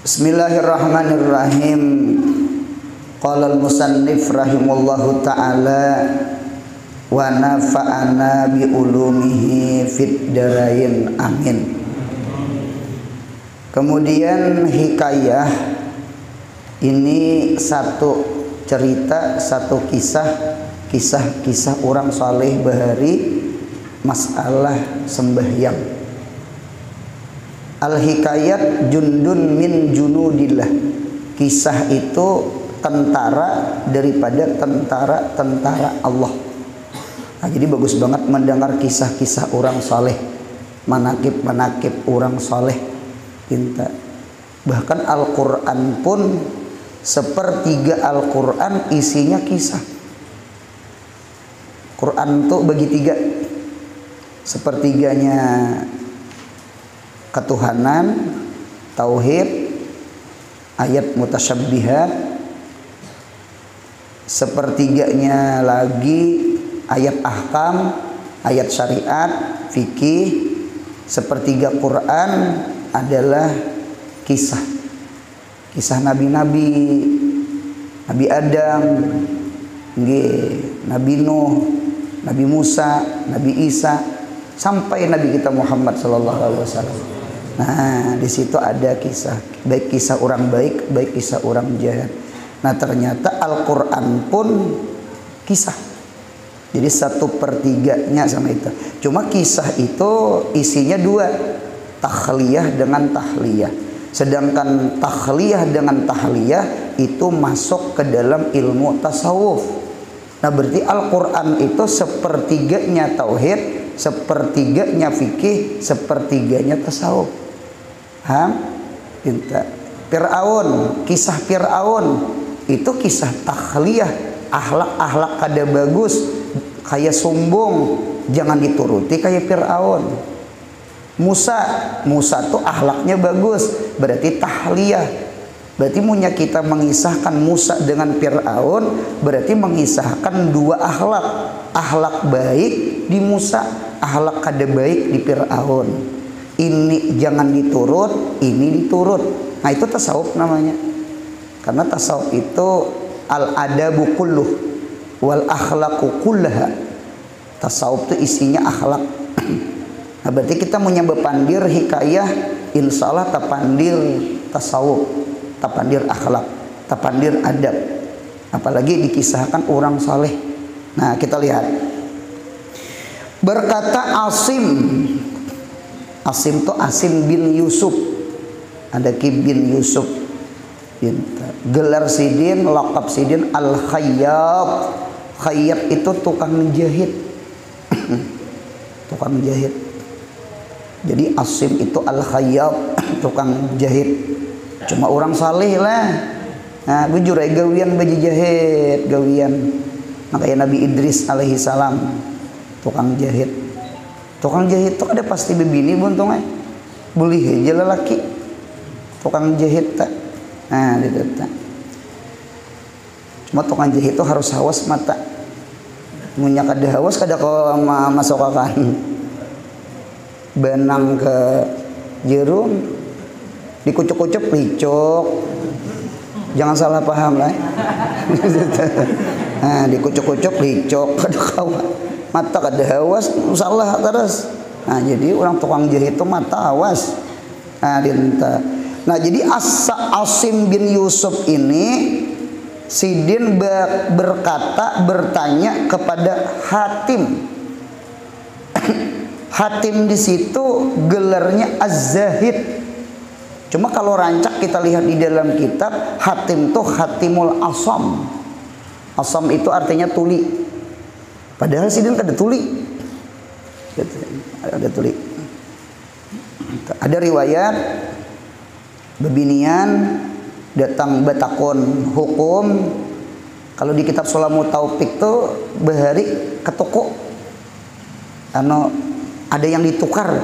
Bismillahirrahmanirrahim. Qala al-musannif rahimallahu ta'ala wa nafa'ana bi ulumihi fid darain amin. Kemudian hikayah ini satu cerita, satu kisah orang saleh bahari masalah sembahyang. Al-hikayat jundun min junudillah. Kisah itu tentara daripada tentara Allah. Nah, jadi bagus banget mendengar kisah-kisah orang saleh, manakib orang saleh. Bahkan Al-Quran pun sepertiga Al-Quran isinya kisah. Quran tuh bagi tiga. Sepertiganya ketuhanan, tauhid, ayat mutasyabbihat. Sepertiganya lagi ayat ahkam, ayat syariat, fikih. Sepertiga Quran adalah kisah nabi-nabi, Nabi Adam, Nabi Nuh, Nabi Musa, Nabi Isa, sampai Nabi kita Muhammad sallallahu alaihi wasallam. Nah, di situ ada kisah, baik kisah orang baik, baik kisah orang jahat. Nah, ternyata Al-Quran pun kisah. Jadi 1/3-nya sama itu. Cuma kisah itu isinya dua, takhliyah dengan tahliyah. Sedangkan takhliyah dengan tahliyah itu masuk ke dalam ilmu tasawuf. Nah, berarti Al-Quran itu 1/3-nya tauhid, 1/3-nya fikih, 1/3-nya tasawuf. Fir'aun, kisah Fir'aun itu kisah takhliyah, akhlak kada bagus, kayak sombong, jangan dituruti kayak Fir'aun. Musa tuh akhlaknya bagus, berarti tahliyah. Berarti punya kita mengisahkan Musa dengan Fir'aun, berarti mengisahkan dua akhlak baik di Musa, akhlak kada baik di Fir'aun. Ini jangan diturut, ini diturut. Nah, itu tasawuf namanya. Karena tasawuf itu al-adabu kulluh wal akhlaqu kullaha. Tasawuf itu isinya akhlak. Nah, berarti kita menyambut pandir hikayah, insya Allah tapandir tasawuf, tapandir akhlak, tapandir adab. Apalagi dikisahkan orang saleh. Nah, kita lihat. Berkata Asim itu Asim bin Yusuf. Ada Ki bin Yusuf. Gelar sidin, lakab sidin Al-Khayyat. Khayyat itu tukang menjahit. Tukang menjahit. Jadi Asim itu Al-Khayyat, tukang jahit. Cuma orang saleh lah. Nah, gue jurai gawian baju jahit, gawian. Makanya Nabi Idris alaihi salam tukang jahit. Tukang jahit itu ada pasti bebini buntungnya. Boleh aja lelaki tukang jahit tak. Nah, gitu tak. Cuma tukang jahit itu harus hawas mata. Munya kada hawas kada kau masuk akan benang ke jerum, dikucuk-kucuk licuk. Jangan salah paham lah. Nah, dikucuk-kucuk licuk kada kau mata kada hawas salah terus. Nah, jadi orang tukang jahit itu mata hawas. Nah, dinta. Nah, jadi Asim bin Yusuf ini sidin bertanya kepada Hatim. Hatim di situ gelarnya Az-Zahid. Cuma kalau rancak kita lihat di dalam kitab, Hatim itu Hatimul Asam. Asam itu artinya tuli. Padahal sidin kada tuli. Ada tuli. Ada riwayat bebinian datang batakon hukum. Kalau di kitab Sulamut Taufik tuh bahari ke toko. Ada yang ditukar.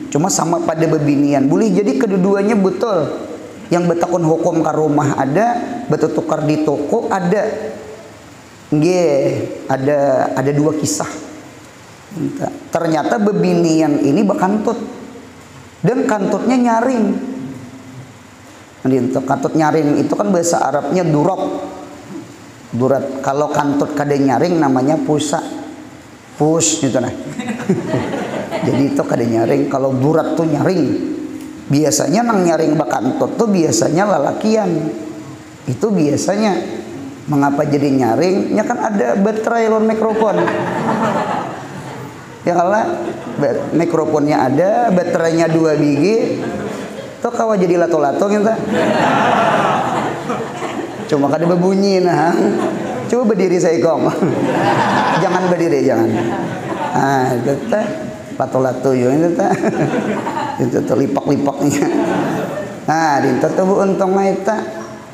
Cuma sama pada bebinian. Boleh jadi kedua-duanya betul. Yang batakon hukum ke rumah ada, betul tukar di toko ada. Ada dua kisah. Ternyata bebinian ini bekantut. Dan kantutnya nyaring. Dinten kantut nyaring itu kan bahasa Arabnya durok. Durat. Kalau kantut kade nyaring namanya pusa. Pus gitu nah. Jadi itu kade nyaring. Kalau durat tuh nyaring. Biasanya nang nyaring bakantut tuh biasanya lalakian. Itu biasanya. Mengapa jadi nyaring? Ya kan ada baterai lawan mikrofon. Ya kalau mikrofonnya ada, baterainya 2 biji. Tuh kawa jadi lato-lato gitu. Cuma kada berbunyi nah. Coba berdiri saya kong. Jangan berdiri, jangan. Ah, itu teh lato-lato yo itu teh. Itu tuh lipak-lipaknya. Nah, dinten tuh untung mah eta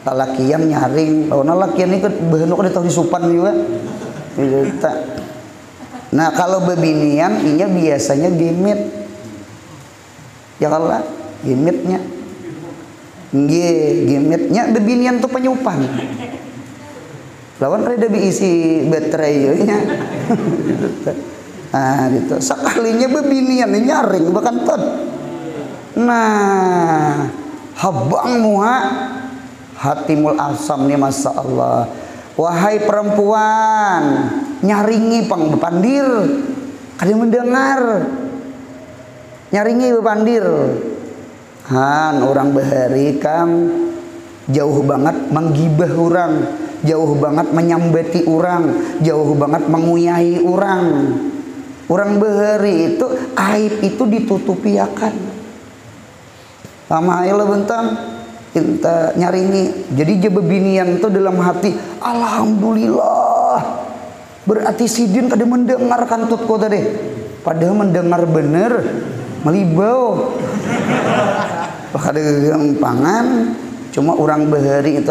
lalakian nyaring. Lawan lalakian ieu beunuk kada tahu disupan juga. Itu teh. Nah, kalau bebinian inya biasanya gimit. Ya kalau gimitnya. Nggih, gimitnya bebinian tuh penyupan. Lawan reda diisi baterai nya. Nah, gitu. Sekalinya bebinian nyaring bahkan tot. Nah, habang muha hatimul asam nih masya Allah. Wahai perempuan, nyaringi pang bepandir. Kada mendengar. Nyaringi bepandir. Han orang bahari kam jauh banget menggibah orang, jauh banget menyambati orang, jauh banget menguyahi orang. Orang bahari itu aib itu ditutupi akan. Lama ayolah bentang kita nyaringi. Jadi jebebinian itu dalam hati alhamdulillah. Berarti sidin kada mendengar kantut ko tadi. Padahal mendengar bener melibau. Kada gampangan. Cuma orang bahari itu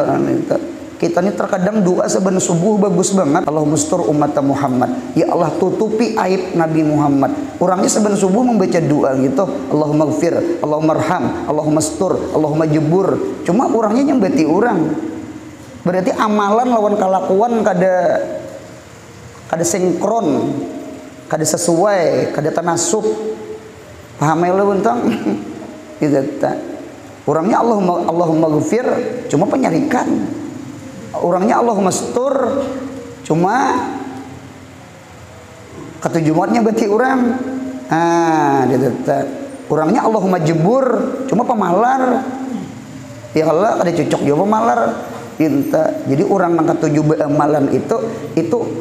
kita ini terkadang doa seben subuh bagus banget. Allahumma stur umat Muhammad. Ya Allah tutupi aib Nabi Muhammad. Orangnya seben subuh membaca doa gitu. Allahumma gfir, Allahumma arham, Allahumma stur, Allahumma jebur. Cuma orangnya nyambati orang. Berarti amalan lawan kelakuan kada sinkron, kada sesuai, kada tanasub. Paham ya lo bentang? Itu tak. Orangnya Allahumma gfir, cuma penyarikan. Orangnya Allahumma stur, cuma ketujuannya berarti orang. Ah, gitu tak. Orangnya Allahumma jebur, cuma pemalar. Ya Allah, ada cocok juga pemalar. Inta. Jadi orang yang ketujuh amalan itu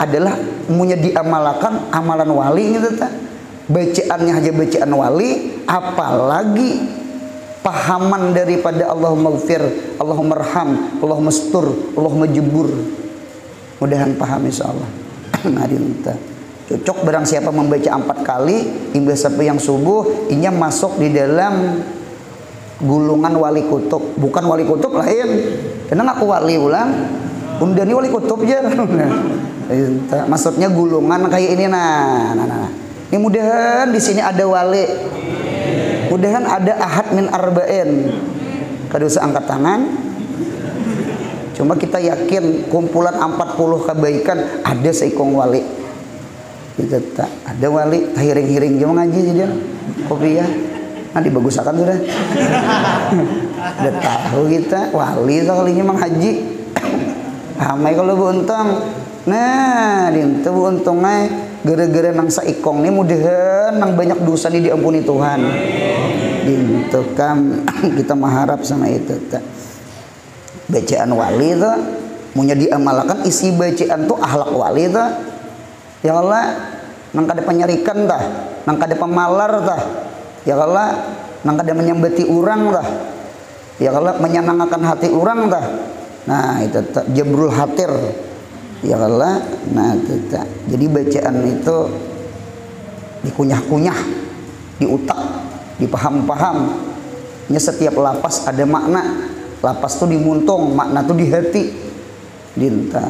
adalah punya diamalkan amalan wali gitu tak. Bacaannya aja bacaan wali, apalagi pahaman daripada Allahumma gfir, Allahumma arham, Allahumma stur, Allahumma jebur. Mudahan paham insyaallah. Nadinta. Cocok barang siapa membaca 4 kali hingga sampai yang subuh, inya masuk di dalam gulungan wali kutub. Bukan wali kutub lain. Karena aku wali ulang. Undani wali kutub aja. Maksudnya gulungan kayak ini nah. Ini mudahan di sini ada wali. Mudahan ada ahad min arba'in. Kada usah angkat tangan. Cuma kita yakin kumpulan 40 kebaikan ada seikong wali. Kita tak ada wali hiring-hiring cuma ngaji jadi kopiah. Nanti bagusakan sudah. Udah tahu kita wali sekalinya mang haji. Ramai kalau buntang. Nah, dintu buntangnya gara-gara nang saikong ini mudahan nang banyak dosa ini diampuni Tuhan. Dintu kam kita mengharap sama itu tak. Bacaan wali itu punya diamalkan isi bacaan tuh akhlak wali itu. Ya Allah, nang kada penyarikan tah, nang kada pemalar tah. Ya Allah, nang kada menyambati orang tah. Ya Allah, menyenangkan hati orang tah. Nah, itu tak jabrul hatir. Ya Allah, nah itu tak. Jadi bacaan itu dikunyah-kunyah, diutak, dipaham-paham. Nya setiap lapas ada makna. Lapas tuh dimuntung, makna tuh di hati. Dinta.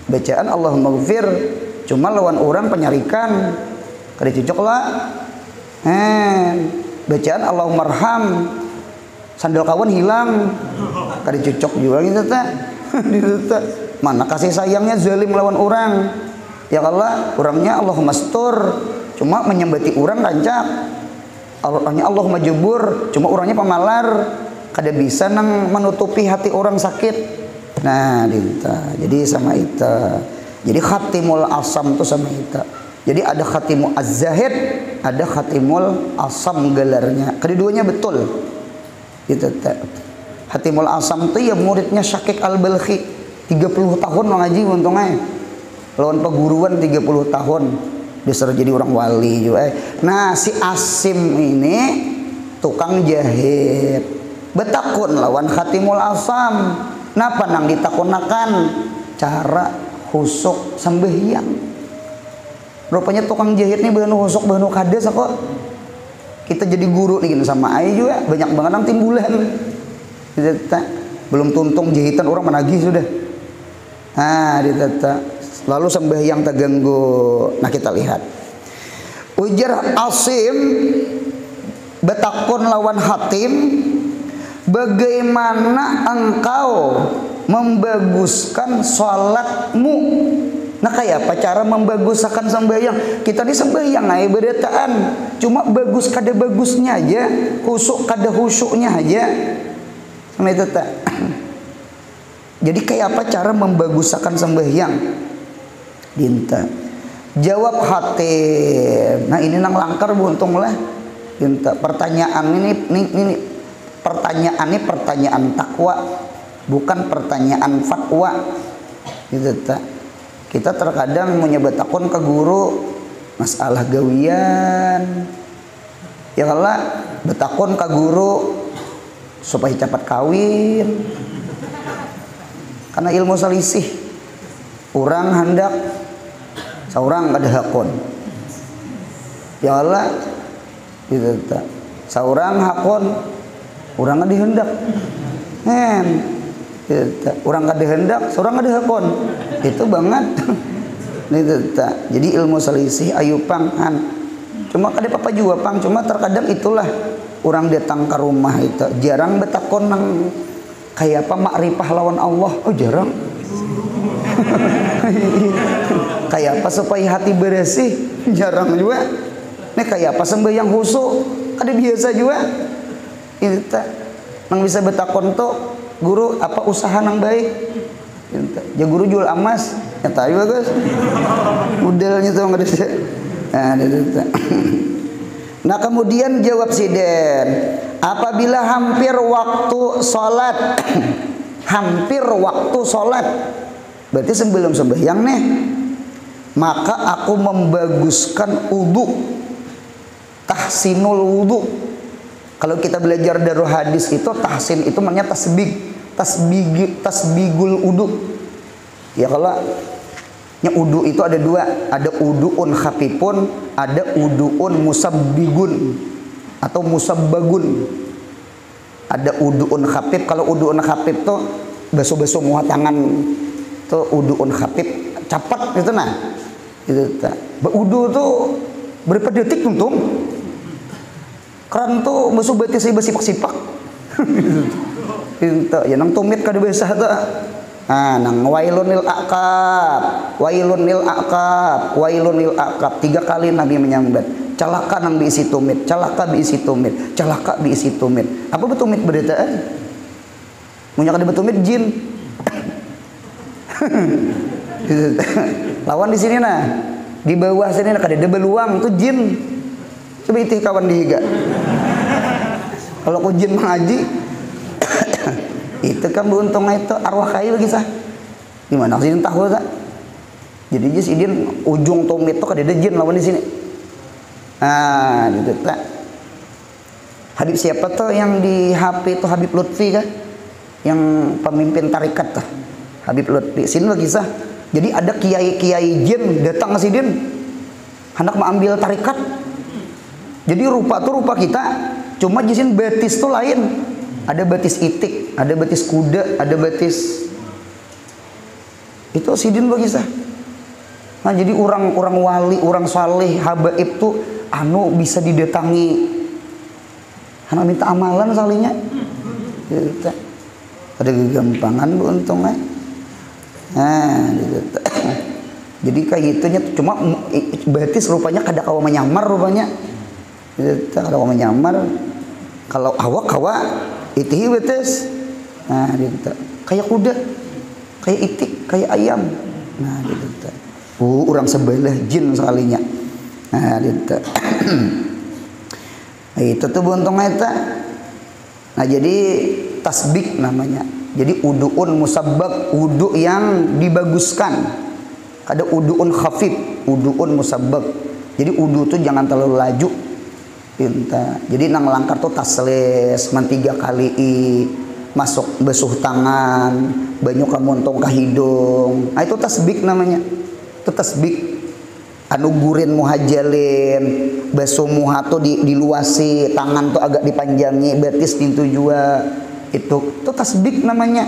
Bacaan Allahumma gfir, cuma lawan orang penyarikan. Kada cocok lah. Bacaan Allahumma arham, sandal kawan hilang. Kada cocok juga gitu tak. Gitu tak. Mana kasih sayangnya zalim lawan orang. Ya Allah, orangnya Allahumma stur, cuma menyembati orang rancak. Orangnya Allahumma jebur, cuma orangnya pemalar. kada bisa nang menutupi hati orang sakit. Nah dinta jadi sama ita, jadi khatimul asam tuh sama ita. Jadi ada khatimul az-zahid, ada khatimul asam gelarnya, keduanya betul gitu. Khatimul asam tuh ya muridnya Syakik Al-Balkhi, 30 tahun ngaji untungnya lawan peguruan 30 tahun disuruh jadi orang wali juga. Nah si Asim ini tukang jahit, betakun lawan khatimul asam. Napa nang ditakunakan cara husuk sembahyang. Rupanya tukang jahit nih beunu husuk beunu kades kok. Kita jadi guru nih sama ai juga banyak banget nang timbulan. Belum tuntung jahitan orang menagih sudah. Nah ditata lalu sembahyang terganggu. Nah kita lihat ujar Asim betakun lawan Hatim, bagaimana engkau membaguskan sholatmu? Nah kayak apa cara membaguskan sembahyang? Kita ini sembahyang ibadataan, cuma bagus kada bagusnya aja, husuk kada husuknya aja. Sama itu tak. Jadi kayak apa cara membaguskan sembahyang? Dinta. Jawab Hatim. Nah ini nang langkar buntung lah. Dinta. Pertanyaan ini pertanyaan takwa, bukan pertanyaan fatwa. Gitu tak. Kita terkadang menyebut takun ke guru masalah gawian. Ya kalau betakun ke guru supaya cepat kawin. Karena ilmu selisih. Orang hendak seorang kada hakon. Ya Allah gitu tak. Seorang hakon orang kada hendak. Gitu, orang kada hendak, seorang kada hakon. Itu banget. Gitu tak. Jadi ilmu selisih ayu panghan. Cuma kada apa juga pang, cuma terkadang itulah orang datang ke rumah itu jarang betakon nang kayak apa makrifah lawan Allah. Oh jarang. Kayak apa supaya hati bersih jarang juga. Nih kayak apa sembahyang khusyuk ada biasa juga. Itu nang bisa betakon tuh guru apa usaha nang baik. Ya guru jual emas, nyata juga guys. Modelnya tuh nggak ada. Nah kemudian jawab Siden, apabila hampir waktu sholat, hampir waktu sholat, berarti sebelum sembahyang nih, maka aku membaguskan wudu, tahsinul wudu. Kalau kita belajar dari hadis itu tahsin itu maknanya tasbigul wudu. Ya kalau wudu itu ada dua, ada wuduun khafifun, ada wuduun musabbigun atau musabbagun. Ada wuduun khafif. Kalau wuduun khafif tuh basuh-basuh muat tangan tuh wuduun khafif, cepat gitu nah. Itu tak. Wudu tuh berapa detik tuntung? Keran tuh basuh bati saya basipak-sipak. Itu ya nang tumit kada basah tuh. Ah, nang wailun lil aqab, wailun lil aqab, wailun lil aqab. 3 kali Nabi menyambat. Celaka nang diisi tumit, celaka diisi tumit, celaka diisi tumit. Apa betumit beritaan? Munya kada betumit jin. Lawan di sini nah. Di bawah sini nah kada ada beluang tuh jin. Coba itu kawan dihiga. Kalau ku jin mengaji itu kan beruntungnya itu arwah kayu lagi sah. Gimana sih tahu tak? Jadi jis idin ujung tumit tuh kada ada jin lawan di sini. Nah, gitu tak. Habib siapa tuh yang di HP itu Habib Lutfi kan? Yang pemimpin tarikat tuh. Habib Lutfi sini lagi sah. Jadi ada kiai-kiai jin datang ke sini hendak mengambil tarikat. Jadi rupa tuh rupa kita, cuma jisin betis tuh lain. Ada batis itik, ada batis kuda, ada batis itu sidin bagi sah. Nah jadi orang wali, orang saleh, habaib tuh anu bisa didatangi. Anak minta amalan salihnya. Gitu. Ada kegampangan untungnya. Nah, gitu. Jadi kayak gitunya cuma batis rupanya kada kawa menyamar rupanya. Gitu, kada kawa menyamar. Kalau awak itihi betes. Nah gitu. Kayak kuda, kayak itik, kayak ayam. Nah gitu. Orang sebelah jin sekalinya. Nah gitu. Itu tuh buntung eta. Nah jadi tasbik namanya. Jadi uduun musabbab, udu yang dibaguskan. Ada uduun khafif, uduun musabbab. Jadi udu tuh jangan terlalu laju. Jadi nang langkar tuh tasles, man 3 kali masuk besuh tangan, banyu kamuntong ka hidung. Nah itu tasbik namanya. Itu tasbik. Anu gurin muhajalin, basuh muha tuh diluasi, tangan tuh agak dipanjangi, betis pintu jua. Itu tasbik namanya.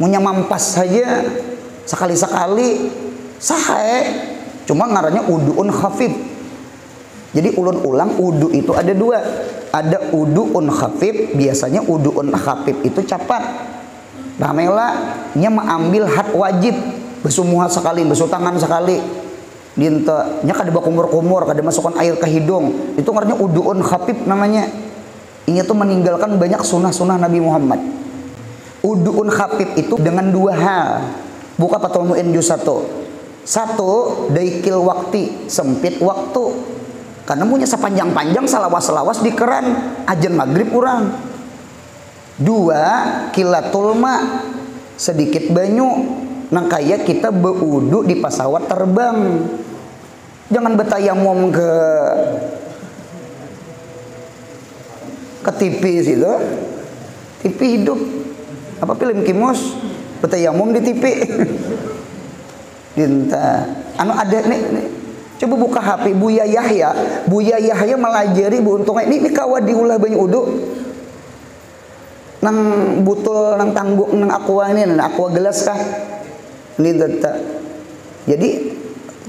Munya mampas saja sekali-sekali sahe. Cuma ngarannya uduun khafif. Jadi ulun ulang udu itu ada 2. Ada uduun khafif, biasanya uduun khafif itu cepat. Ramela nya mengambil hak wajib, basuh muha sekali, basuh tangan sekali. Dinta nya kada bakumur-kumur, kada masukkan air ke hidung. Itu ngarannya uduun khafif namanya. Ini tuh meninggalkan banyak sunnah-sunnah Nabi Muhammad. Uduun khafif itu dengan 2 hal. Buka patolmuin juz 1. 1, daikil waktu, sempit waktu. Karena punya sepanjang-panjang salawas-salawas di keran ajan maghrib kurang. 2, kilatul ma, sedikit banyu. Nang kayak kita beudu di pesawat terbang. Jangan betayamum ke TV situ. TV hidup. Apa film Kimus? Betayamum di TV. Dinta. Anu ada nih. Coba buka HP Buya Yahya. Buya Yahya melajari buntungnya. Ini kawa diulah banyak udu. Nang butul nang tangguk nang aqua ini, nang aqua gelas kah? Ini tetap. Jadi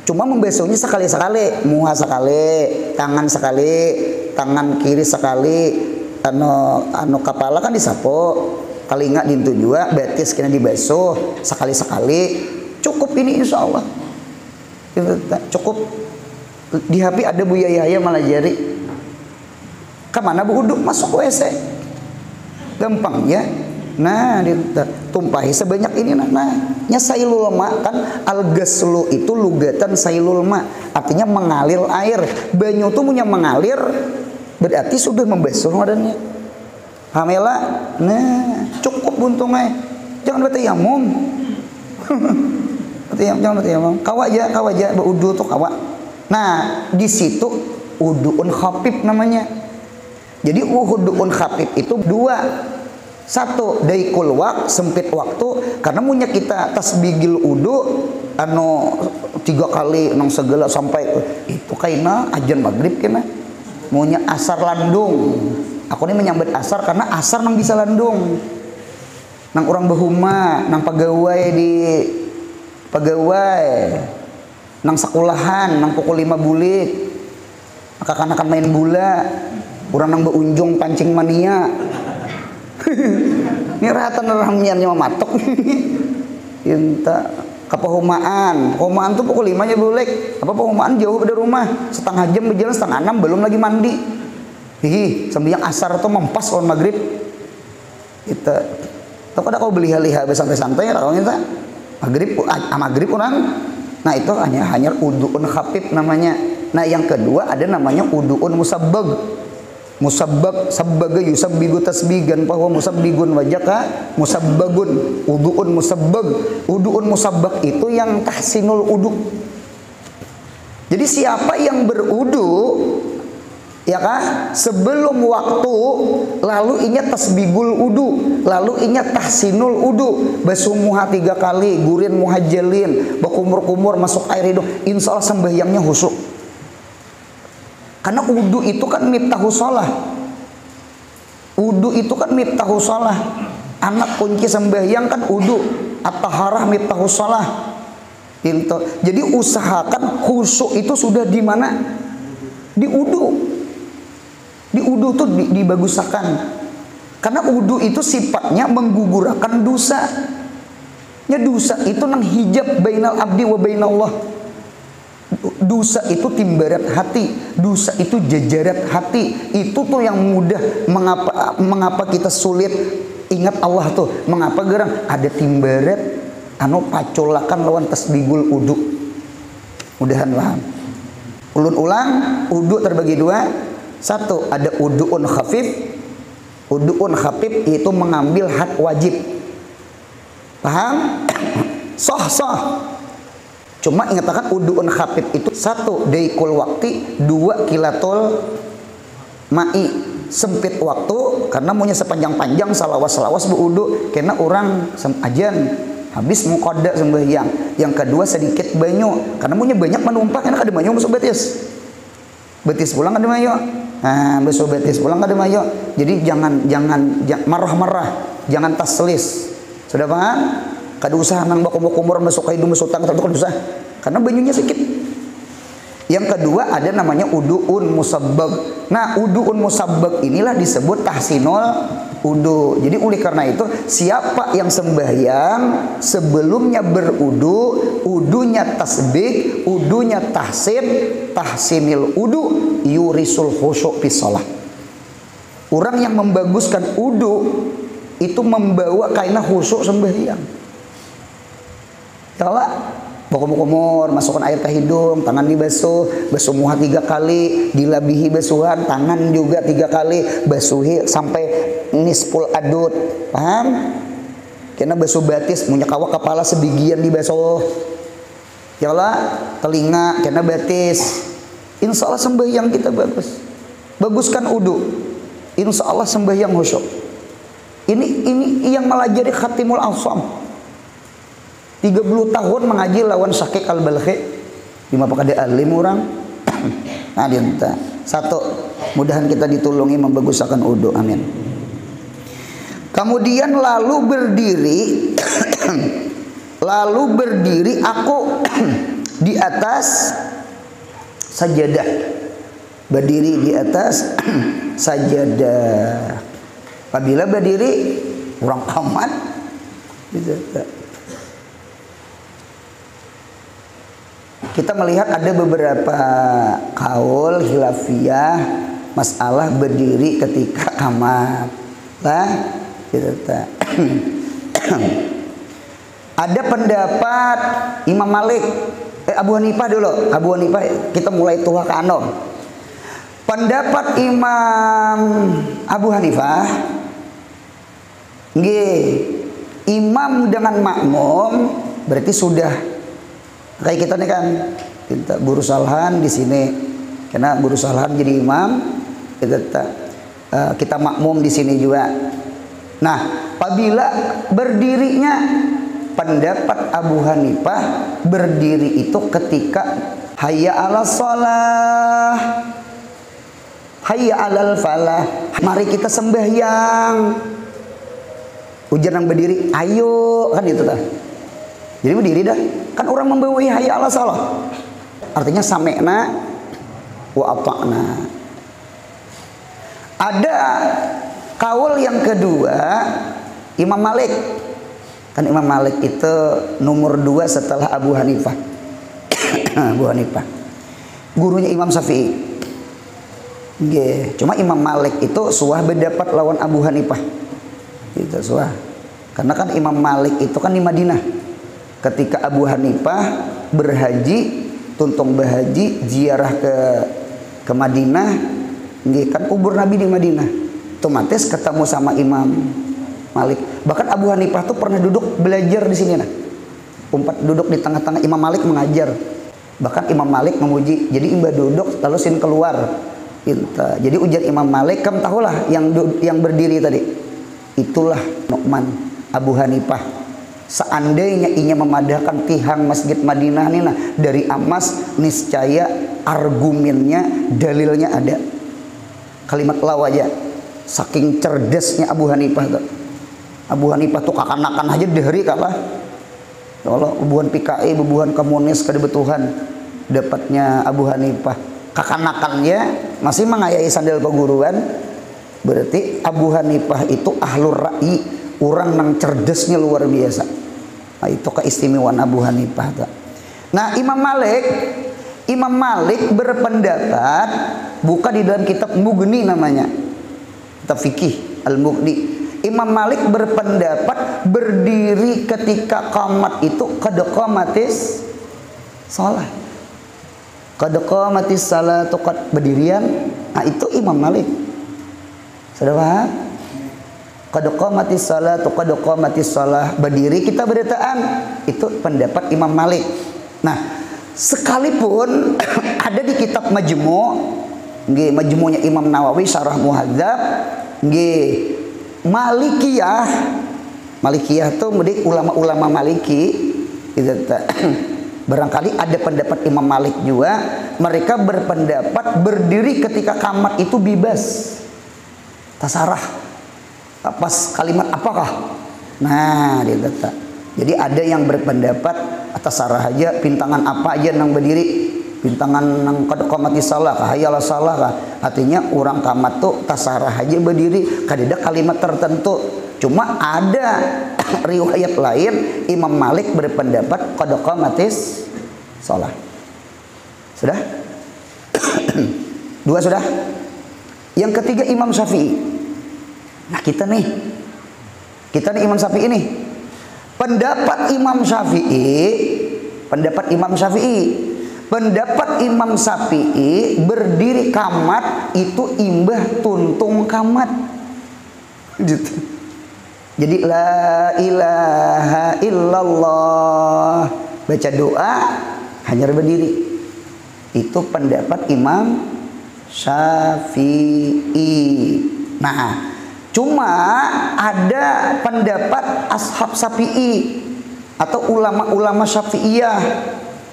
cuma membasuhnya sekali-sekali, muha sekali, tangan kiri sekali, anu kepala kan disapu, telinga dintu juga, betis kena dibasuh sekali-sekali. Cukup ini insya Allah. Cukup. Di HP ada Buya Yahya Malajari. Kemana bu uduk? Masuk WC. Gampang ya. Nah, tumpahi sebanyak ini. Nah, nya sailul ma kan al-ghaslu itu lugatan sailul ma, artinya mengalir air. Banyu tuh punya mengalir, berarti sudah membasuh badannya. Hamela, nah cukup buntungnya. Jangan betayamum. Jangan betayamum. Kawa aja berudu tuh kawa. Nah, di situ uduun khafif namanya. Jadi uduun khafif itu 2. 1, daikul wak, sempit waktu. Karena punya kita tasbigil udu anu 3 kali nang segala sampai itu kaina ajan maghrib kena. Punya asar landung. Aku ini menyambut asar karena asar nang bisa landung. Nang orang bahuma, nang pegawai nang sekolahan, nang pukul 5 bulik. Anak-anak main bola, orang nang beunjung pancing mania. Ini rahatan rahmiannya matok. Inta kepahumaan tuh pukul 5 nya boleh. Apa pahumaan jauh dari rumah, setengah jam berjalan, setengah 6 belum lagi mandi. Sembiang asar tuh mempas on maghrib. Kita tahu kada kau beli liha santai-santai kalau kita maghrib orang. Nah itu hanya uduun khafif namanya. Nah yang kedua ada namanya uduun musabbag. Musabbab sabbaga yusabbigu tasbigan bahwa musabbigun wajaka musabbagun. Uduun musabbag itu yang tahsinul udu. Jadi siapa yang berudu ya kan sebelum waktu, lalu inya tasbigul udu, lalu inya tahsinul udu, basuh muha 3 kali, gurin muhajalin, bakumur-kumur masuk air hidung, insya Allah sembahyangnya khusyuk. Karena udu itu kan miftahus shalah. Udu itu kan miftahus shalah. Anak kunci sembahyang kan udu. At-taharah miftahus shalah. Jadi usahakan khusyuk itu sudah di mana? Di udu. Di udu tuh dibagusakan. Karena udu itu sifatnya menggugurkan dosa. Ya dosa itu nang hijab bainal abdi wa bainallah. Dosa itu timbarat hati, dosa itu jajarat hati. Itu tuh yang mudah. Mengapa kita sulit ingat Allah tuh? Mengapa gerang ada timbarat anu pacolakan lawan tasbihul udu. Mudahan paham. Ulun ulang, udu terbagi dua. Satu, ada uduun khafif. Uduun khafif itu mengambil hak wajib. Paham? Soh. Cuma ingatakan uduun khafif itu satu, daikul waktu, dua, kilatul ma'i, sempit waktu karena maunya sepanjang-panjang salawas berudu karena orang ajan habis muqadda sembahyang. Yang kedua sedikit banyu karena maunya banyak menumpah karena ada banyu masuk betis pulang ada banyu. Nah, besok betis pulang ada banyu. Jadi jangan marah-marah, jangan taslis. Sudah paham? Kada usah nang bakumur masuk ke hidung masuk tangan itu kada usah karena banyunya sedikit. Yang kedua ada namanya uduun musabbag. Nah, uduun musabbag inilah disebut tahsinul udu. Jadi oleh karena itu siapa yang sembahyang sebelumnya berudu, udunya tasbih, udunya tahsinil udu, yurisul khusyuk fi shalah. Orang yang membaguskan udu itu membawa kaina khusyuk sembahyang. Kalau kumur masukkan air ke hidung, tangan dibasuh, basuh muha 3 kali, dilabihi basuhan, tangan juga 3 kali, basuhi sampai nisful adut, paham? Karena basuh batis, punya kawak kepala sebagian dibasuh, ya Allah, telinga, karena batis. Insya Allah sembahyang kita bagus, baguskan udu, insya Allah sembahyang khusyuk. Ini yang melajari Khatimul Awsam. 30 tahun mengaji lawan Syakik Al-Balkhi. Lima pakade alim orang. Nah, dia minta. Satu, mudahan kita ditulungi membaguskan udu. Amin. Kemudian lalu berdiri aku di atas sajadah. Berdiri di atas sajadah. Apabila berdiri orang aman kita melihat ada beberapa kaul khilafiyah masalah berdiri ketika qamat lah gitu. Ada pendapat Imam Malik, Abu Hanifah dulu. Abu Hanifah kita mulai tua ke anom. Pendapat Imam Abu Hanifah nggih, imam dengan makmum berarti sudah kayak kita nih kan, kita burusalhan di sini, karena burusalhan jadi imam, kita makmum di sini juga. Nah, apabila berdirinya pendapat Abu Hanifah berdiri itu ketika hayya 'alas shalah, hayya 'alal falah, mari kita sembahyang. Ujar yang berdiri, ayo, kan itu dah. Jadi berdiri dah. Kan orang membawahi hayya 'alas shalah. Artinya sami'na wa ata'na. Ada kaul yang kedua Imam Malik. Kan Imam Malik itu nomor 2 setelah Abu Hanifah. Abu Hanifah gurunya Imam Syafi'i. Cuma Imam Malik itu suah berdapat lawan Abu Hanifah. Itu suah. Karena kan Imam Malik itu kan di Madinah. Ketika Abu Hanifah berhaji, tuntung berhaji, ziarah ke Madinah, kan kubur Nabi di Madinah. Otomatis ketemu sama Imam Malik. Bahkan Abu Hanifah tuh pernah duduk belajar di sini nah. Duduk di tengah-tengah Imam Malik mengajar. Bahkan Imam Malik memuji. Jadi imba duduk lalu sin keluar. Jadi ujar Imam Malik, kamu tahulah yang berdiri tadi. Itulah Nu'man Abu Hanifah. Seandainya inya memadahkan tihang Masjid Madinah ini nah, dari emas, niscaya argumennya, dalilnya ada. Kalimat lawaja. Saking cerdasnya Abu Hanifah tuh. Abu Hanifah tuh kakanakan aja dari kalah. Kalau bubuhan PKI, bubuhan komunis kedebetuhan dapatnya Abu Hanifah. Kakanakannya masih mengayai sandal peguruan. Berarti Abu Hanifah itu ahlur ra'i, orang yang cerdasnya luar biasa. Nah, itu keistimewaan Abu Hanifah. Nah, Imam Malik Imam Malik berpendapat, buka di dalam kitab Mughni namanya, kitab fikih Al-Mughni. Imam Malik berpendapat berdiri ketika qamat itu qad qamatis shalah. Qad qamatis salatu, berdirian. Nah, itu Imam Malik. Sudah paham? Qad qamatis salatu, qad qamatis shalah, berdiri kita beritaan. Itu pendapat Imam Malik. Nah, sekalipun ada di kitab Majmu', nggih, Majmu'nya Imam Nawawi Syarah Muhadzab, nggih, Malikiyah tuh mudik ulama-ulama Maliki gitu. Barangkali ada pendapat Imam Malik juga, mereka berpendapat berdiri ketika qamat itu bebas. Tasarah. Pas kalimat apakah? Nah, gitu. Jadi ada yang berpendapat atas sarah aja, pintangan apa aja nang berdiri, pintangan nang qad qamatis shalah kah, hayalah shalah kah. Artinya orang qamat tuh tasarah aja berdiri, kadeda kalimat tertentu. Cuma ada riwayat lain Imam Malik berpendapat qad qamatis shalah. Sudah? Dua sudah? Yang ketiga Imam Syafi'i. Nah, kita nih Imam Syafi'i nih. Pendapat Imam Syafi'i berdiri qamat itu imbah tuntung qamat gitu. Jadi la ilaha illallah, baca doa hanya berdiri. Itu pendapat Imam Syafi'i. Nah, cuma ada pendapat ashab Syafi'i atau ulama-ulama Syafi'iyah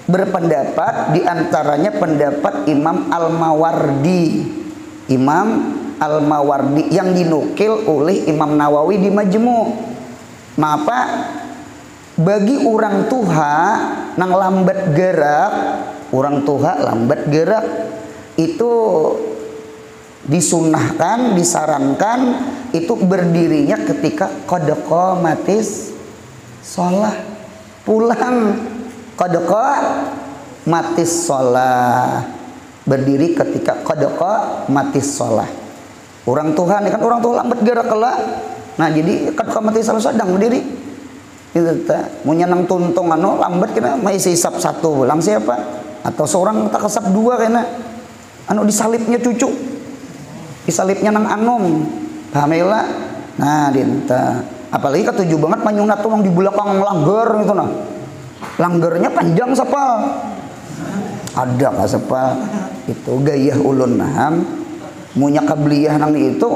berpendapat, diantaranya pendapat Imam Al-Mawardi. Imam Al-Mawardi yang dinukil oleh Imam Nawawi di Majmu'. Maka bagi orang tua nang lambat gerak, orang tua lambat gerak, itu disunahkan, disarankan itu berdirinya ketika qad qamatis shalah, pulang qad qamatis shalah, berdiri ketika qad qamatis shalah. Orang Tuhan kan orang tua lambat gerak kelak. Nah, jadi qad qamatis shalah sedang berdiri. Itu mau nyenang tuntung lambat kena masih hisap satu ulang siapa? Atau seorang tak kesap dua kena disalibnya cucu. Disalibnya nang anom. Pahamela. Nah, dinta. Apalagi ketujuh banget manyunat tuh di belakang langgar gitu nah. Langgarnya panjang sepal. Ada ka sepal. Itu gaya ulun naham. Munya kabliyah nang itu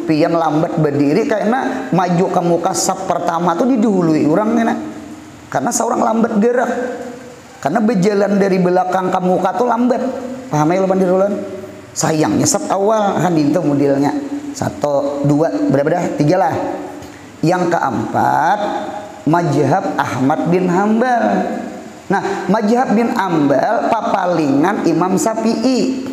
pian lambat berdiri karena maju ke muka sap pertama tuh didahului orang nih. Karena seorang lambat gerak. Karena berjalan dari belakang ke muka tuh lambat. Pahamela bandirulan. Sayangnya sab awal kan itu modelnya. 1, 2, berapa dah? 3 lah. Yang keempat mazhab Ahmad bin Hambal. Nah, mazhab bin Hambal papalingan Imam Syafi'i.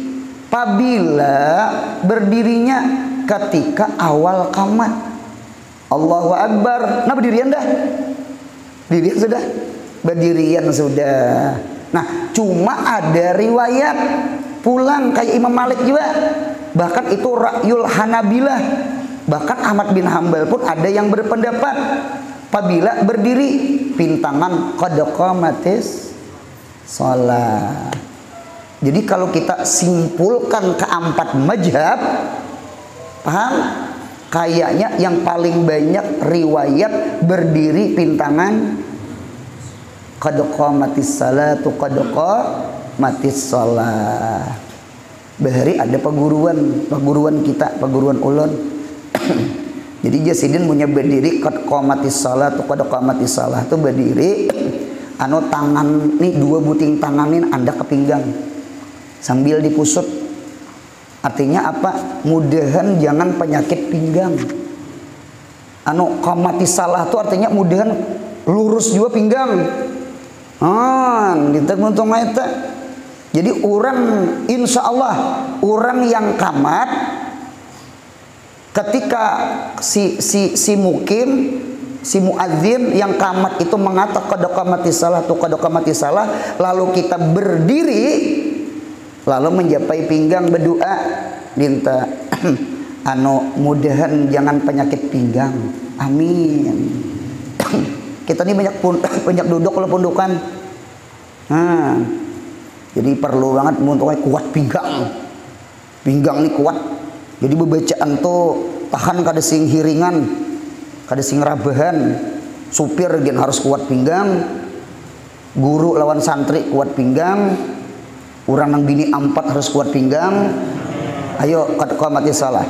Apabila berdirinya ketika awal qamat. Allahu Akbar. Nah, berdirian dah. Berdirian sudah. Berdirian sudah. Nah, cuma ada riwayat pulang kayak Imam Malik juga. Bahkan itu Ra'yul Hanabilah. Bahkan Ahmad bin Hambal pun ada yang berpendapat apabila berdiri pintangan qad qamatis shalah. Jadi kalau kita simpulkan keempat mazhab, paham? Kayaknya yang paling banyak riwayat berdiri pintangan qad qamatis salatu qad qamatis shalah. Bahari ada peguruan kita, peguruan ulun. Jadi Jasidin punya berdiri qad qamatis salatu qad qamatis shalah tuh berdiri tangan nih, 2 buting tanganin anda ke pinggang sambil dipusut. Artinya apa? Mudahan jangan penyakit pinggang. Qamatis shalah tuh artinya mudahan lurus juga pinggang. Dituntung eta. Jadi orang insya Allah orang yang qamat ketika si mukim, si muadzin yang qamat itu mengatakan qad qamatis shalah tu qad qamatis shalah, lalu kita berdiri lalu menjapai pinggang berdoa minta mudahan jangan penyakit pinggang, amin. Kita ini banyak duduk kalau pundukan, jadi perlu banget untuk kuat pinggang nih kuat. Jadi bebacaan tuh tahan kada sing hiringan, kada sing rabahan. Supir gen harus kuat pinggang, guru lawan santri kuat pinggang, orang nang bini ampat harus kuat pinggang. Ayo kau mati salah.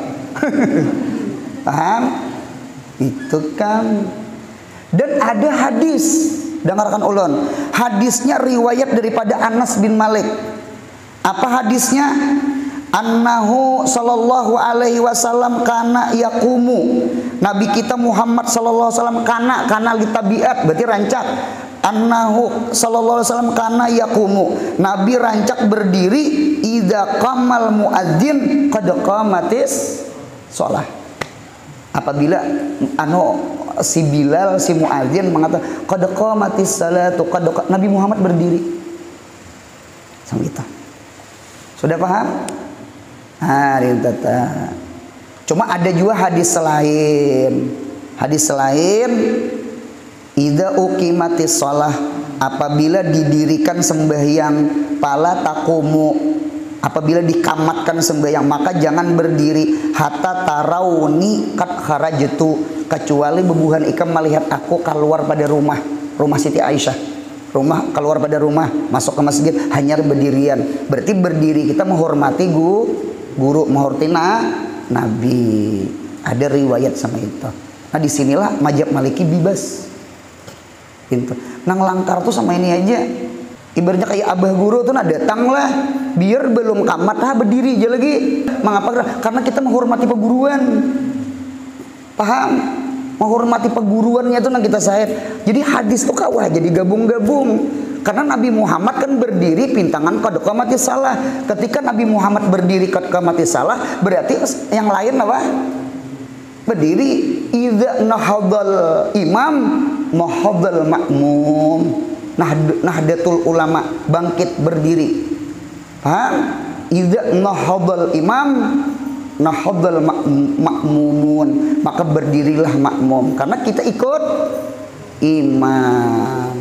Paham? Itu kan. Dan ada hadis, dengarkan ulun. Hadisnya riwayat daripada Anas bin Malik. Apa hadisnya? Annahu sallallahu alaihi wasallam kana yaqumu. Nabi kita Muhammad sallallahu alaihi wasallam kana li tabiat, berarti rancak. Annahu sallallahu alaihi wasallam kana yaqumu. Nabi rancak berdiri idza qamal muadzin qad qamatis shalah. Apabila si Bilal si muadzin mengatakan qad qamatis salatu, Nabi Muhammad berdiri. Sama kita. Sudah paham? Cuma ada juga hadis lain. Idza uqimatis shalah, apabila didirikan sembahyang pala taqumu, apabila dikamatkan sembahyang maka jangan berdiri hatta tarawni kat kharajtu, kecuali bebuhan ikam melihat aku keluar pada rumah Siti Aisyah. Keluar pada rumah masuk ke masjid hanya berdirian. Berarti berdiri kita menghormati guru, menghormati Nabi. Ada riwayat sama itu. Nah disinilah mazhab Maliki bebas. Gitu. Nang langkar tuh sama ini aja. Ibaratnya kayak abah guru tuh datang lah, biar belum kamat berdiri aja lagi. Mengapa? Karena kita menghormati peguruan. Paham? Menghormati peguruannya itu nang kita sahid. Jadi hadis tuh kawah jadi gabung-gabung. Karena Nabi Muhammad kan berdiri pintangan qad qamatis shalah. Ketika Nabi Muhammad berdiri qad qamatis shalah, berarti yang lain apa? Berdiri. Idza nahadal imam nahadal makmum. Nahdlatul ulama, bangkit berdiri. Paham? Idza nahadal imam nahadal makmumun, maka berdirilah makmum karena kita ikut imam.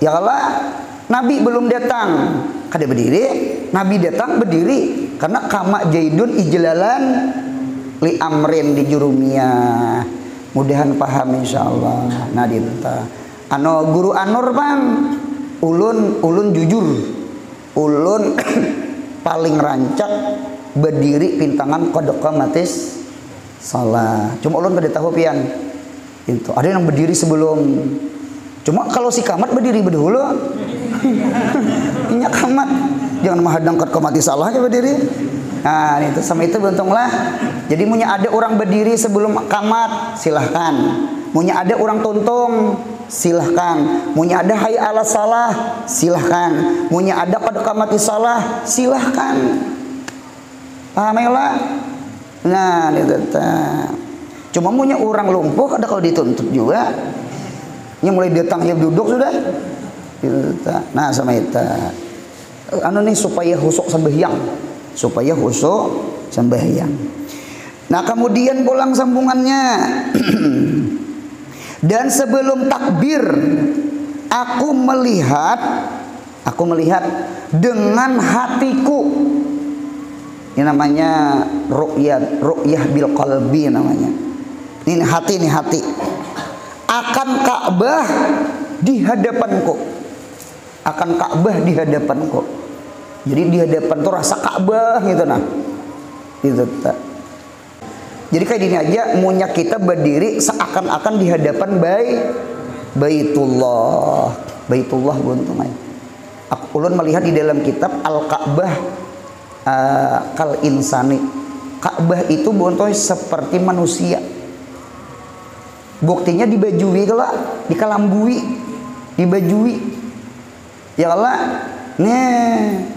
Ya Allah, Nabi belum datang kada berdiri, Nabi datang berdiri karena kama jaidun ijlalan li amrin di jurumiyah. Mudahan paham insyaallah. Nah dinta guru anur bang ulun jujur, ulun paling rancak berdiri pintangan qad qamatis shalah. Cuma ulun kada tahu pian. Itu ada yang berdiri sebelum. Cuma kalau si kamat berdiri berdahulu. Ini kamat. Jangan menghadang qad qamatis shalah aja berdiri. Nah, itu sama itu beruntunglah. Jadi punya ada orang berdiri sebelum kamat, silahkan. Punya ada orang tuntung, silahkan. Punya ada hayya 'alas shalah, silahkan. Punya ada qad qamatis shalah, silahkan. Paham ya lah? Nah, itu cuma punya orang lumpuh ada kalau dituntut juga. Yang mulai datangnya duduk sudah. Nah, sama itu. Nih supaya husuk sembahyang. Nah, kemudian pulang sambungannya. Dan sebelum takbir aku melihat dengan hatiku. Ini namanya ru'yah bil qalbi namanya. Ini hati. Akan Ka'bah di hadapanku. Jadi di hadapan tuh rasa Ka'bah gitu nah. Gitu tak. Jadi kayak gini aja, munya kita berdiri seakan-akan di hadapan Baitullah buntung aja. Ulun melihat di dalam kitab Al-Ka'bah kal insani. Ka'bah itu bontoy seperti manusia. Buktinya dibajui kalau dikalambui, dibajui. Ya Allah, nih.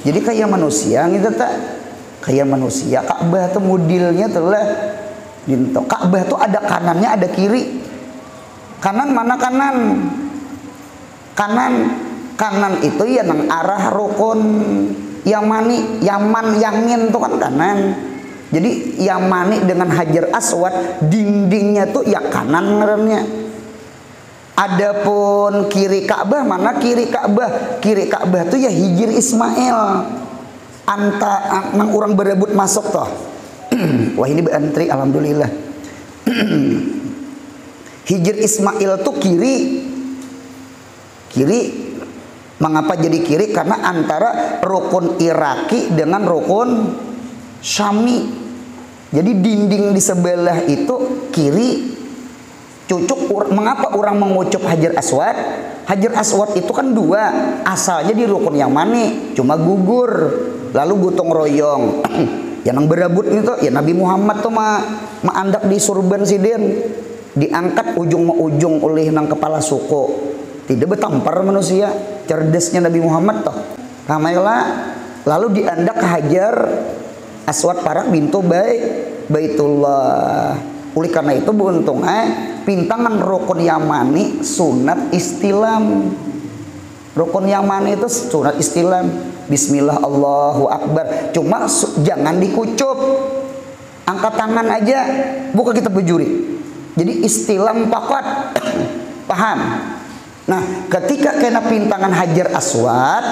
Jadi kayak manusia gitu tak? Kayak manusia. Ka'bah tuh modelnya tuh lah. Ka'bah tuh ada kanannya, ada kiri. Kanan mana kanan? Kanan itu ya nang arah rukun Yamani, Yaman, Yamin itu kan kanan. Jadi Yamani dengan Hajar Aswad dindingnya tuh ya kanan ngarannya. Adapun kiri Ka'bah, mana kiri Ka'bah? Kiri Ka'bah tuh ya Hijir Ismail. Nang orang berebut masuk toh. Wah ini beantri alhamdulillah. Hijir Ismail tuh kiri. Kiri. Mengapa jadi kiri? Karena antara rukun Iraki dengan rukun Syami. Jadi dinding di sebelah itu kiri. Cucuk. Mengapa orang mengucup Hajar Aswad? Hajar Aswad itu kan dua. Asalnya di rukun yang mana? Cuma gugur. Lalu gotong royong. Yang berabut itu ya Nabi Muhammad tuh andak di surban sidin. Diangkat ujung-ujung oleh nang kepala suku. Tidak bertampar manusia. Cerdasnya Nabi Muhammad toh. Kamailah. Lalu diandak ke Hajar Aswad parak bintu Baitullah. Oleh karena itu buntung pintangan rukun Yamani sunat istilam. Rukun Yamani itu sunat istilam. Bismillah Allahu Akbar. Cuma jangan dikucup. Angkat tangan aja. Bukan kita bejuri. Jadi istilam pakat. Paham? Nah, ketika kena pintangan Hajar Aswad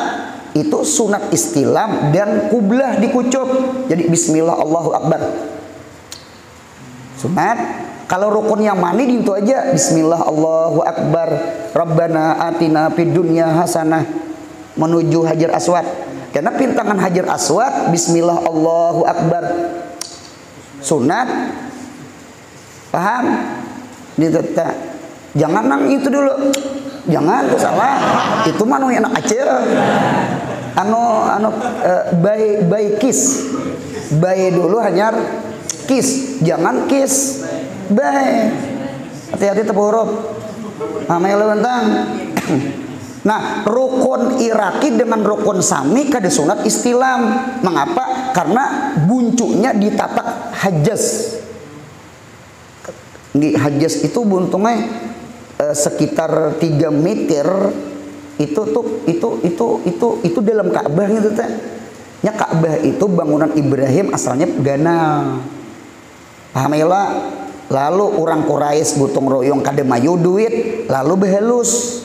itu sunat istilam dan kublah dikucup. Jadi bismillah Allahu Akbar. Sunat. Kalau rukun Yamani itu aja bismillah Allahu Akbar. Rabbana atina fid dunya hasanah menuju Hajar Aswad. Karena pintangan Hajar Aswad bismillah Allahu Akbar. Sunat. Paham? Ditata. Jangan nang itu dulu. Jangan, itu salah. Itu mah nu enak aja. By kiss. By dulu hanya kiss, jangan kiss. By. Hati-hati tepu huruf. Namanya lewentang. Nah, rukun Iraki dengan rukun Sami kada sunat istilam. Mengapa? Karena buncunya ditatak Hajaz. Di Hajaz itu buntungnya sekitar 3 meter. Itu dalam Ka'bah gitu teh. Ya Ka'bah itu bangunan Ibrahim asalnya ganal. Pahamela. Lalu orang Quraisy gotong royong kada mayu duit, lalu behalus.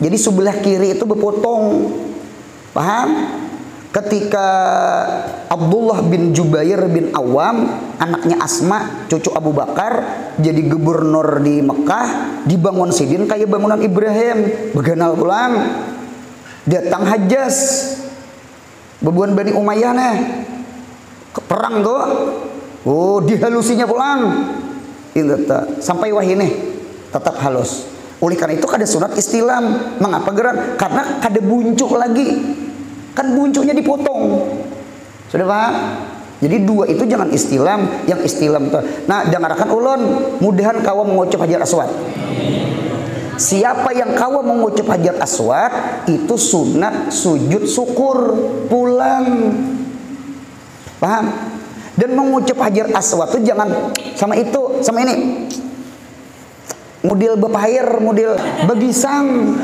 Jadi sebelah kiri itu berpotong. Paham? Ketika Abdullah bin Jubair bin Awam, anaknya Asma, cucu Abu Bakar, jadi gubernur di Mekah, dibangun sidin kayak bangunan Ibrahim, beganal pulang. Datang Hajjaz, bebuan Bani Umayyah nih, perang tuh, oh dihalusinya pulang, sampai wahini tetap halus. Oleh karena itu kada sunat istilam. Mengapa geran? Karena kada buncuk lagi. Kan buncuknya dipotong. Sudah paham? Jadi dua itu jangan istilam. Yang istilam tuh. Nah, dengarkan ulun, mudahan kawa mengucap Hajar Aswad. Siapa yang kawa mengucap Hajar Aswad itu sunat sujud syukur pulang. Paham? Dan mengucap Hajar Aswad itu jangan sama itu, sama ini. Model bepair, model begisang.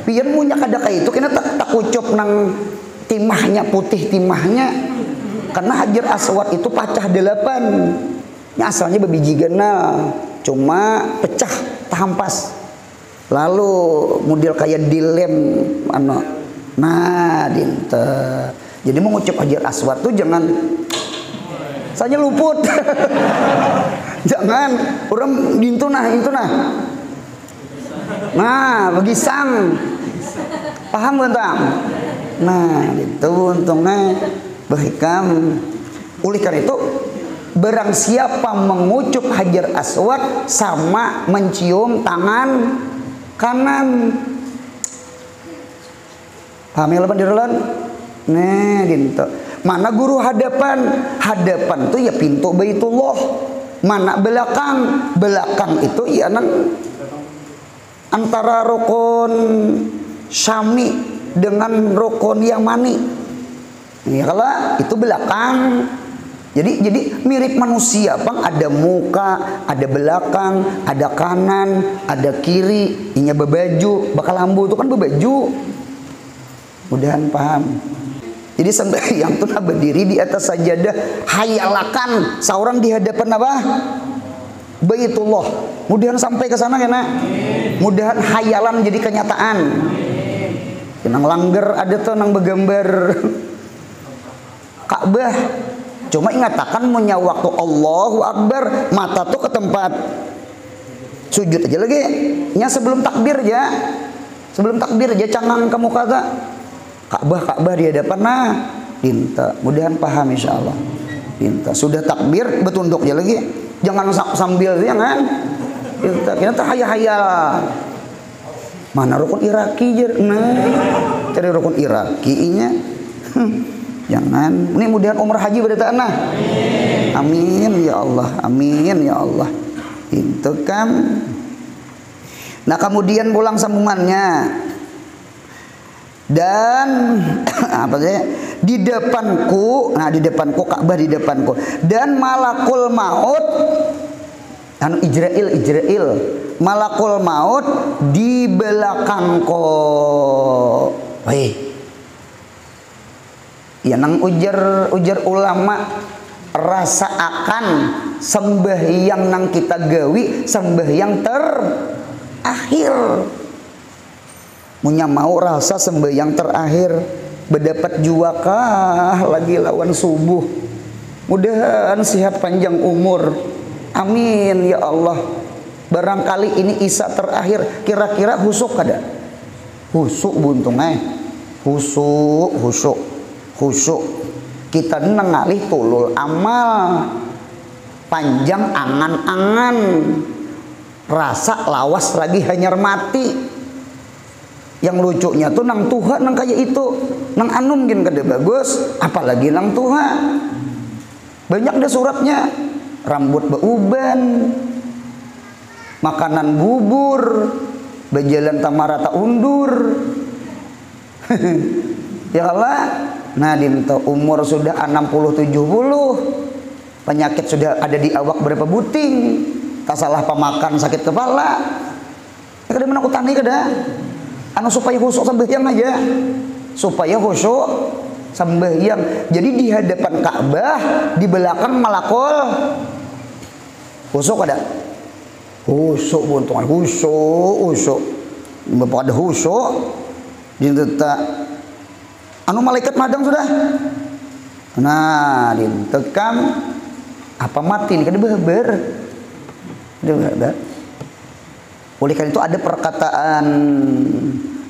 Pian munya kada kayak itu kena tak ucup nang timahnya putih timahnya. Karena Hajar Aswad itu pacah 8. Ini asalnya bebiji genal, cuma pecah tahampas. Lalu model kayak dilem nah dinta. Jadi mengucap Hajar Aswad tuh jangan saya luput. Jangan orang itu nah. Nah, begisang. Paham bentang? Nah, itu untungnya berhikam. Oleh karena itu, barang siapa mengucup Hajar Aswad sama mencium tangan kanan. Paham ya lepas direlan? Nah, dinto. Mana guru hadapan? Hadapan itu ya pintu Baitullah. Mana belakang? Belakang itu ya antara rukun Syami dengan rukun Yamani. Ya kalau itu belakang. Jadi mirip manusia, Bang. Ada muka, ada belakang, ada kanan, ada kiri. Inya berbaju, bakal lambu itu kan berbaju. Mudahan paham. Jadi sembahyang tuh berdiri di atas sajadah, hayalakan seorang di hadapan apa? Baitullah. Mudahan sampai ke sana kena. Mudahan hayalan jadi kenyataan. Nang langgar ada tuh nang begambar Ka'bah. Cuma ingatakan punya waktu Allahu Akbar, mata tuh ke tempat sujud aja lagi. Nya sebelum takbir ya. Sebelum takbir aja cangang kamu kata Ka'bah di hadapan nah. Dinta. Mudahan paham insyaallah. Dinta. Sudah takbir betunduk aja lagi. Jangan sambil jangan. Dinta. Kita hayal-hayal. Mana rukun Iraki jer? Nah, cari rukun Iraki-nya. Jangan. Ini mudahan umrah haji pada tanah. Amin ya Allah. Amin ya Allah. Itu kan. Nah kemudian pulang sambungannya. Dan apa sih? Di depanku, nah di depanku Ka'bah di depanku. Dan malakul maut, anu Ijrail, malakul maut di belakangku. Wih. Ya nang ujar ulama rasa akan sembahyang nang kita gawi sembahyang terakhir. Munya mau rasa sembahyang terakhir berdapat juakah lagi lawan subuh. Mudahan sehat panjang umur. Amin ya Allah. Barangkali ini isya terakhir. Kira-kira husuk kada? Husuk buntung Husuk. Kita nengalih tulul amal. Panjang angan-angan. Rasa lawas lagi hanyar mati. Yang lucunya tuh nang Tuhan nang kayak itu. Nang anu mungkin kada bagus, apalagi nang Tuhan. Banyak deh suratnya. Rambut beuban, makanan bubur, berjalan tamarata undur. Ya Allah. Nah dinto umur sudah 60-70, penyakit sudah ada di awak berapa buting, tak salah pemakan sakit kepala. Kada menakutani kada. Anu supaya khusyuk sembahyang aja. Supaya khusyuk sembahyang. Jadi di hadapan Ka'bah, di belakang malakul. Khusyuk ada? Khusyuk buntungan, khusyuk. Bapak ada khusyuk. Dintetak anu malaikat madang sudah. Nah, dintekam apa mati ini kada beber. Oleh karena itu ada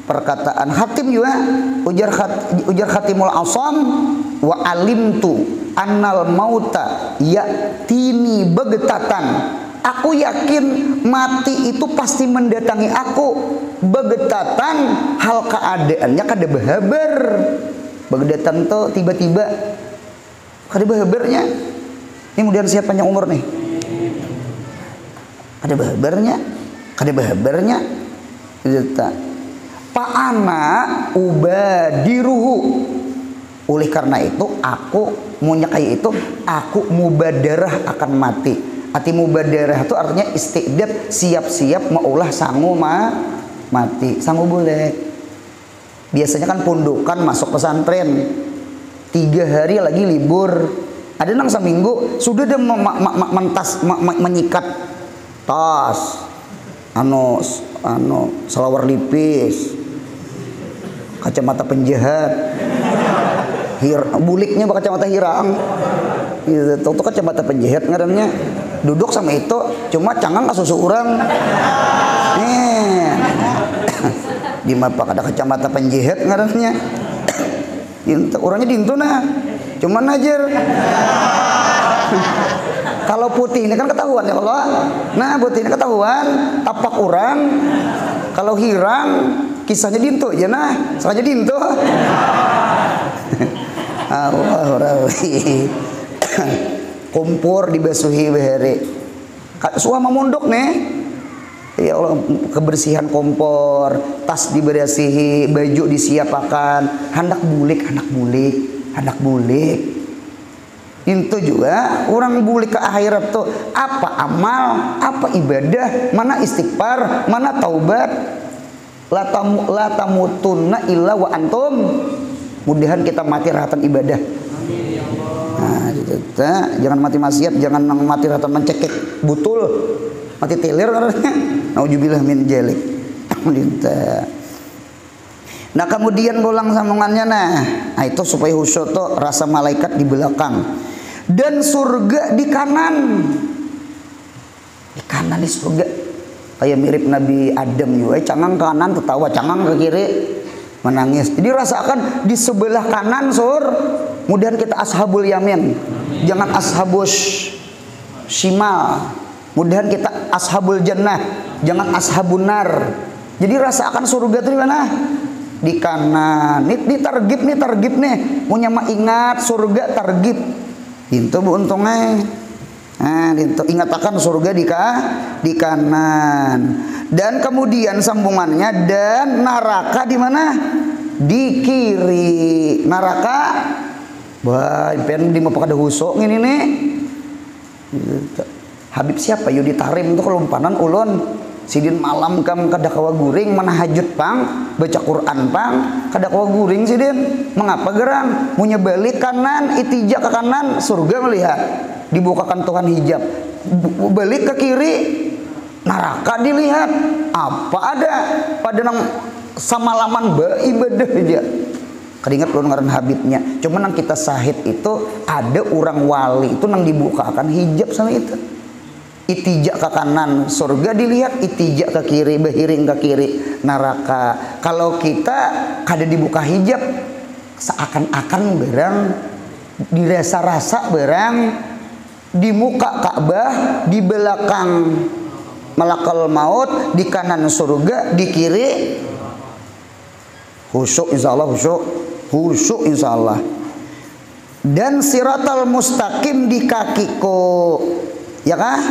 perkataan Hatim juga ujar Khatimul Asam wa alimtu annal mauta ya'tini begetatan. Aku yakin mati itu pasti mendatangi aku begetatan, hal keadaannya kada behaber. Begetatan tuh tiba-tiba kada behabernya. Ini kemudian siapa panjang umur nih? Kada behabernya. Pak anak ubadiruhu. Oleh karena itu aku munyakai itu aku mubadarah akan mati. Arti mubadarah itu artinya istiqdad, siap-siap maulah sangu mati. Sangu boleh. Biasanya kan pundukan masuk pesantren 3 hari lagi libur. Ada nang seminggu sudah dia menyikat tas anu selawar lipis, kacamata penjahat, buliknya kacamata hirang, itu kacamata penjahat ngarannya. Duduk sama itu, cuma cangang kasusu urang. Di mapa ada kacamata penjahat ngarannya. Orangnya dintu nah, cuman ajar. Kalau putih ini kan ketahuan ya Allah. Nah putih ini ketahuan, tapak orang. Kalau hirang, kisahnya dintu aja nah, sengaja dintu. Allah kumpur dibasuhi beheri. Suama munduk nih. Ya Allah, kebersihan kompor, tas dibersihi, baju disiapakan, hendak bulik. Itu juga orang bulik ke akhirat tuh apa amal, apa ibadah, mana istighfar, mana taubat. La tamutunna illa wa antum Mudahan kita mati rahatan ibadah. Nah, jangan mati maksiat, jangan mati rahatan mencekek butul, mati tilir karena nauzubillah min jalik. Nah kemudian bolang sambungannya nah itu supaya khusyuk tuh rasa malaikat di belakang dan surga di kanan. Di kanan di surga kayak mirip Nabi Adam juga, cangang ke kanan tertawa, cangang ke kiri menangis. Jadi rasakan di sebelah kanan sur. Mudahan kita ashabul yamin, jangan ashabus shimal. Mudahan kita ashabul jannah, jangan ashabun nar. Jadi rasakan surga itu di mana? Di kanan. Ini targib nih. Punya mah ingat surga targib. Itu bu untungnya. Nah, itu ingat akan surga di kanan. Dan kemudian sambungannya dan neraka di mana? Di kiri. Neraka wah, pengen di mau pada husuk ini nih. Habib siapa? Yudi Tarim itu kelumpanan ulun. Sidin malam kam kada kawa guring manahajud pang baca Quran pang kada kawa guring sidin. Mengapa gerang? Munya balik kanan itijak ke kanan surga melihat dibukakan Tuhan hijab. Balik ke kiri neraka dilihat. Apa ada pada nang samalaman ibadah aja. Keringat lu ngaran Habibnya. Cuma nang kita sahid itu ada orang wali itu nang dibukakan hijab sama itu. Itijak ke kanan surga dilihat, itijak ke kiri behiring ke kiri neraka. Kalau kita kada dibuka hijab seakan-akan berang dirasa-rasa berang di muka Ka'bah, di belakang malakal maut, di kanan surga, di kiri khusyuk insyaallah, khusyuk insyaallah. Dan siratal mustaqim di kakiku, ya kah?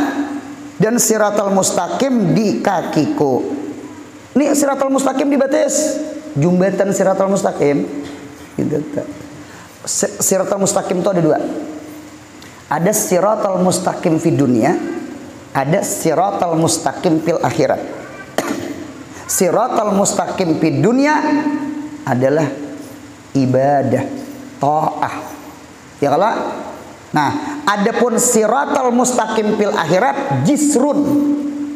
Dan siratal mustaqim di kakiku. Ini siratal mustaqim di batis jembatan siratal mustaqim. Siratal mustaqim itu ada dua. Ada siratal mustaqim fi dunia, ada siratal mustaqim fil akhirat. Siratal mustaqim fi dunia adalah ibadah, ta'ah. Ya kalau nah, adapun siratal mustaqim fil akhirat jisrun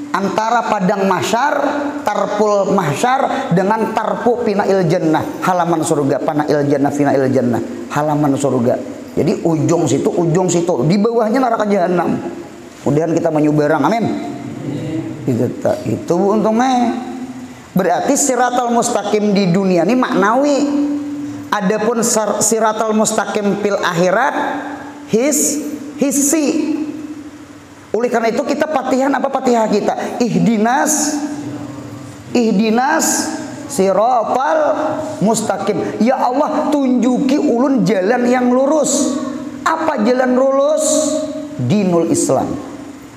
antara padang mahsyar, tarpul mahsyar dengan tarpu finail jannah, halaman surga, panail jannah finail jannah, halaman surga. Jadi ujung situ, di bawahnya neraka jahanam. Kemudian kita menyubarang, amin. Itu untungnya. Berarti siratal mustaqim di dunia ini maknawi. Adapun siratal mustaqim fil akhirat hissi. Oleh karena itu kita patihan apa patihah kita? Ihdinas siratal mustaqim. Ya Allah, tunjuki ulun jalan yang lurus. Apa jalan lurus? Dinul Islam.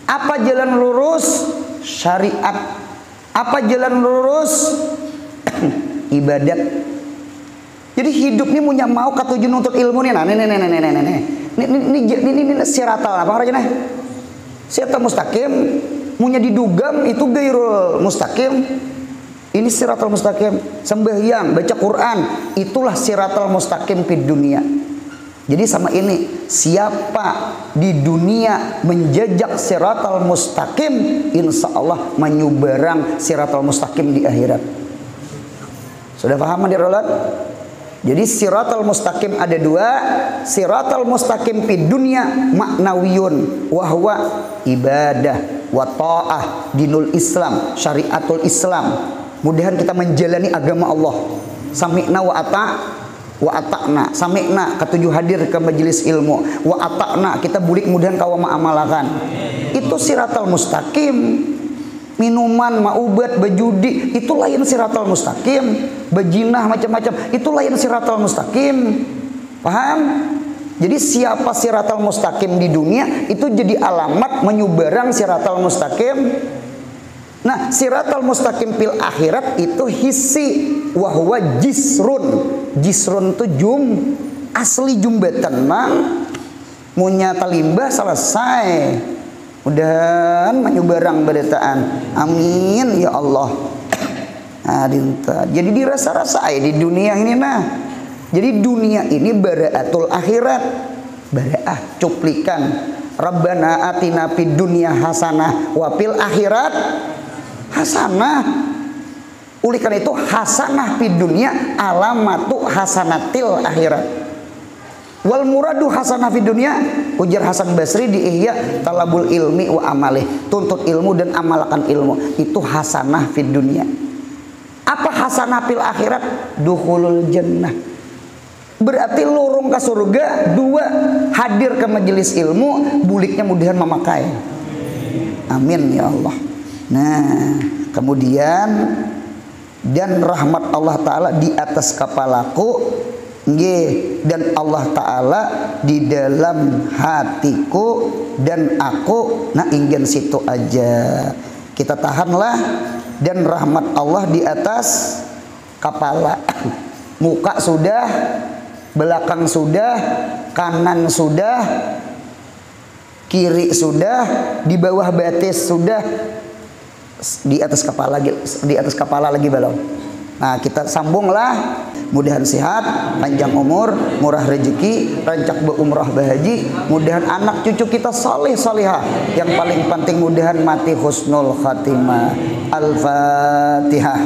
Apa jalan lurus? Syariat. Apa jalan lurus? Ibadat. Jadi hidup ini punya mau katujuan untuk ilmu nih. Nah, ini siratal apa artinya? Siratal mustaqim punya didugam itu gairul mustaqim. Ini siratal mustaqim. Sembahyang, baca Quran, itulah siratal mustaqim di dunia. Jadi sama ini, siapa di dunia menjejak siratal mustaqim, insya Allah menyubarang siratal mustaqim di akhirat. Sudah paham Roland? Jadi siratal mustaqim ada dua. Siratal mustaqim di dunia maknawiyun wahwa ibadah wa ta'ah dinul Islam, syariatul Islam. Mudahan kita menjalani agama Allah. Sami'na wa ata'na, sami'na ketujuh hadir ke majelis ilmu, wa ata'na kita bulik mudahan kawa ma'amalakan. Itu siratal mustaqim. Minuman, maubat, bejudi itu lain siratal mustaqim. Bejinah macam-macam itu lain siratal mustaqim. Paham? Jadi siapa siratal mustaqim di dunia itu jadi alamat menyubarang siratal mustaqim. Nah, siratal mustaqim fil akhirat itu hissi wahwa jisrun. Jisrun itu asli jumbatan mang munya talimbah selesai. Mudahan menyubarang berdataan. Amin ya Allah. Nah, jadi dirasa-rasa di dunia ini nah. Jadi dunia ini baraatul akhirat, baraah cuplikan. Rabbana atina fid dunya hasanah wa fil akhirat hasanah. Oleh karena itu hasanah fid dunya alamatu hasanatil akhirat. Wal muradu hasanah fid dunya, ujar Hasan Basri di Ihya, talabul ilmi wa amalih, tuntut ilmu dan amalkan ilmu. Itu hasanah fid dunya. Apa hasanah fil akhirat? Dukhulul jannah. Berarti lorong ke surga. Dua, hadir ke majelis ilmu, buliknya mudahan memakai. Amin ya Allah. Nah, kemudian dan rahmat Allah Ta'ala di atas kepalaku, dan Allah Ta'ala di dalam hatiku dan aku. Nah, ingin situ aja kita tahanlah. Dan rahmat Allah di atas kepala. Muka sudah, belakang sudah, kanan sudah, kiri sudah, di bawah batis sudah, di atas kepala lagi belum. Nah, kita sambunglah. Mudahan sehat, panjang umur, murah rezeki, rancak berumrah bahaji. Mudahan anak cucu kita saleh salihah. Yang paling penting mudahan mati husnul khatimah. Al-Fatihah.